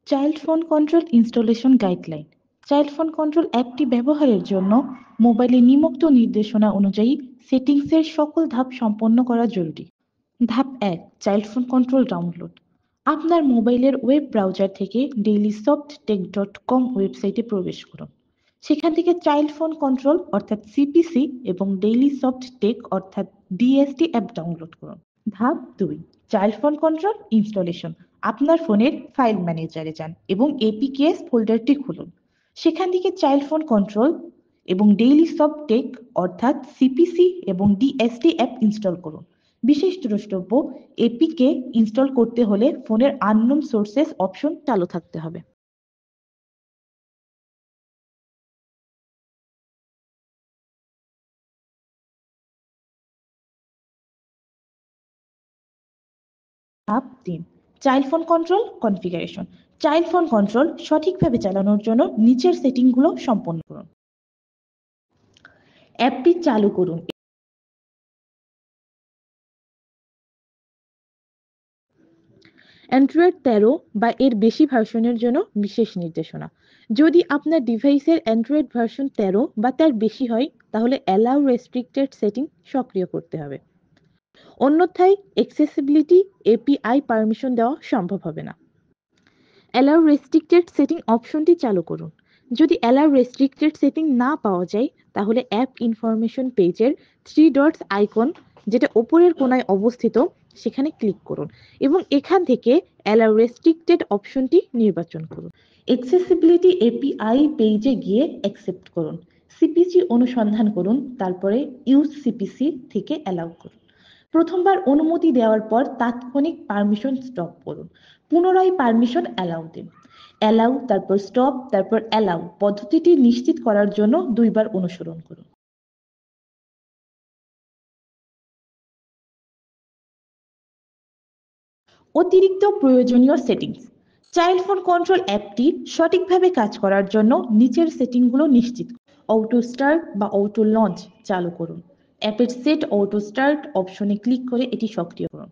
Child phone control installation guideline. Child phone control অ্যাপটি ব্যবহারের জন্য মোবাইলে নিম্নোক্ত নির্দেশনা অনুযায়ী সেটিংসের সকল ধাপ সম্পন্ন করা জরুরি। ধাপ ১, চাইল্ড ফোন কন্ট্রোল ডাউনলোড। আপনার মোবাইলের ওয়েব ব্রাউজার থেকে dailysoftTech.com ওয়েবসাইটে প্রবেশ করুন। সেখান থেকে চাইল্ড ফোন কন্ট্রোল অর্থাৎ সিপিসি এবং ডেইলি সফট টেক অর্থাৎ ডিএসটি অ্যাপ ডাউনলোড করুন। ধাপ ২, চাইল্ড ফোন কন্ট্রোল ইনস্টলেশন। আপনার ফোনের ফাইল ম্যানেজারে যান এবং এপিকেএস ফোল্ডারটি খুলুন। সেখান থেকে চাইল্ড ফোন কন্ট্রোল এবং ডেইলি সফট টেক অর্থাৎ সিপিসি এবং ডিএসটি অ্যাপ ইনস্টল করুন। বিশেষ দ্রষ্টব্য, এপিকে ইনস্টল করতে হলে ফোনের আননোন সোর্সেস অপশন চালু থাকতে হবে। ধাপ ৩, child phone control configuration. Child phone control সঠিকভাবে চালানোর জন্য নিচের সেটিংগুলো সম্পন্ন করুন। অ্যাপটি চালু করুন। অ্যান্ড্রয়েড ১৩ বা এর বেশি ভার্সনের জন্য বিশেষ নির্দেশনা। যদি আপনার ডিভাইসের অ্যান্ড্রয়েড ভার্সন ১৩ বা তার বেশি হয় তাহলে অ্যালাউ রেস্ট্রিক্টেড সেটিং সক্রিয় করতে হবে। অন্যথায় অ্যাক্সেসিবিলিটি এপিআই পারমিশন দেওয়া সম্ভব হবে না। অ্যালাউ রেস্ট্রিক্টেড সেটিং অপশনটি চালু করুন। যদি অ্যালাউ রেস্ট্রিক্টেড সেটিং না পাওয়া যায় তাহলে অ্যাপ ইনফরমেশন পেজের 3 ডটস আইকন যেটা উপরের কোণায় অবস্থিত সেখানে ক্লিক করুন এবং এখান থেকে অ্যালাউ রেস্ট্রিক্টেড অপশনটি নির্বাচন করুন। অ্যাক্সেসিবিলিটি এপিআই পেজে গিয়ে অ্যাকসেপ্ট করুন। সিপিসি অনুসন্ধান করুন, তারপরে ইউজ সিপিসি থেকে অ্যালাউ করুন। প্রথমবার অনুমতি দেওয়ার পর তাৎক্ষণিক পারমিশন স্টপ করুন। পুনরায় পারমিশন অ্যালাউ দিন। অ্যালাউ, তারপর স্টপ, তারপর অ্যালাউ পদ্ধতিটি নিশ্চিত করার জন্য ২ বার অনুসরণ করুন। অতিরিক্ত প্রয়োজনীয় সেটিংস। চাইল্ড ফোন কন্ট্রোল অ্যাপটি সঠিকভাবে কাজ করার জন্য নিচের সেটিংগুলো নিশ্চিত করুন। অটো স্টার্ট বা অটো লঞ্চ চালু করুন। অ্যাপের সেট অটো স্টার্ট অপশনে ক্লিক করে এটি সক্রিয় করুন।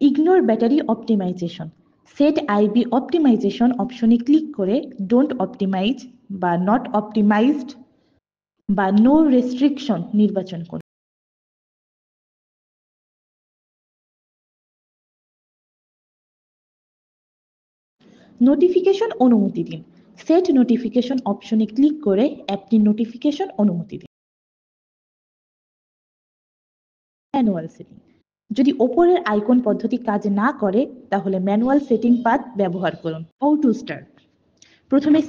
Ignore battery optimization. সেট আইবি অপটিমাইজেশন অপশনে ক্লিক করে ডোন্ট অপটিমাইজ বা নট অপটিমাইজড বা নো রেস্ট্রিকশন নির্বাচন করুন। নোটিফিকেশন অনুমতি দিন। সেট নোটিফিকেশন অপশনে ক্লিক করে অ্যাপটির নোটিফিকেশন অনুমতি দিন। Manual setting. যদি ওপরের আইকন পদ্ধতি কাজ না করে তাহলে ম্যানুয়াল সেটিং পাথ ব্যবহার করুন। Auto start. প্রথমে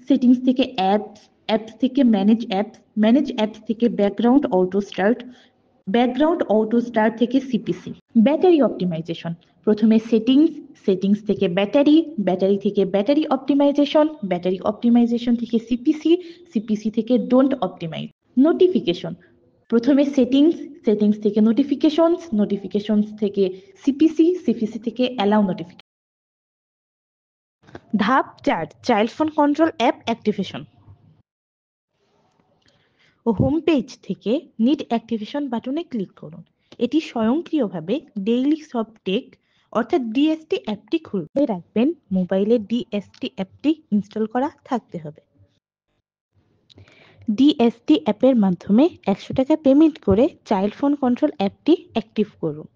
সেটিংস থেকে অ্যাপস থেকে ম্যানেজ অ্যাপস থেকে ব্যাকগ্রাউন্ড অটো স্টার্ট থেকে সিপিসি। Battery optimization. প্রথমে সেটিংস থেকে ব্যাটারি থেকে ব্যাটারি অপটিমাইজেশন থেকে সিপিসি থেকে ডোন্ট অপটিমাইজ। নোটিফিকেশন। প্রথমে সেটিংস থেকে নোটিফিকেশনস থেকে সিপিসি থেকে অ্যালাউ নোটিফিকেশন। ধাপ ৪, child phone control app activation. Home page থেকে নিড অ্যাক্টিভেশন বাটনে ক্লিক করুন। এটি স্বয়ংক্রিয়ভাবে ডেইলি সফট টেক অর্থাৎ ডিএসটি অ্যাপটি খুলবে রাখবেন। মোবাইলে ডিএসটি অ্যাপটি ইনস্টল করা থাকতে হবে। ডিএসটি অ্যাপের মাধ্যমে ১০০ টাকা পেমেন্ট করে চাইল্ড ফোন কন্ট্রোল অ্যাপটি অ্যাক্টিভ করুন।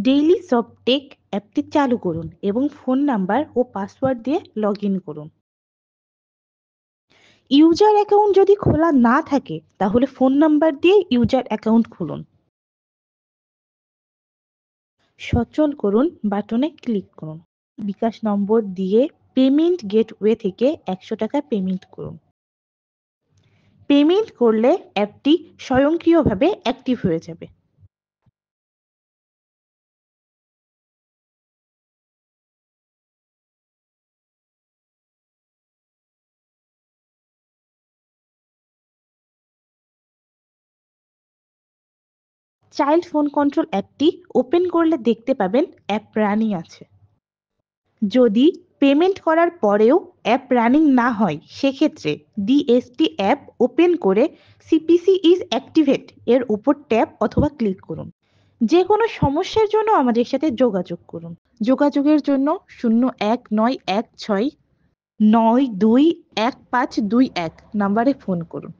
ডেইলি সফট টেক অ্যাপটি চালু করুন এবং ফোন নাম্বার ও পাসওয়ার্ড দিয়ে লগ ইন করুন। ইউজার অ্যাকাউন্ট যদি খোলা না থাকে তাহলে ফোন নাম্বার দিয়ে ইউজার অ্যাকাউন্ট খুলুন। সচল করুন বাটনে ক্লিক করুন। বিকাশ নম্বর দিয়ে পেমেন্ট গেটওয়ে থেকে ১০০ টাকা পেমেন্ট করুন। পেমেন্ট করলে অ্যাপটি স্বয়ংক্রিয়ভাবে অ্যাক্টিভ হয়ে যাবে। চাইল্ড ফোন কন্ট্রোল অ্যাপটি ওপেন করলে দেখতে পাবেন অ্যাপ রানিং আছে। যদি পেমেন্ট করার পরেও অ্যাপ রানিং না হয় সেক্ষেত্রে ডিএসটি অ্যাপ ওপেন করে সিপিসি ইজ অ্যাক্টিভেট এর উপর ট্যাপ অথবা ক্লিক করুন। যে কোনো সমস্যার জন্য আমাদের সাথে যোগাযোগ করুন। যোগাযোগের জন্য 019169221521 নাম্বারে ফোন করুন।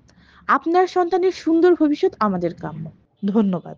আপনার সন্তানের সুন্দর ভবিষ্যৎ আমাদের কাম্য। ধন্যবাদ।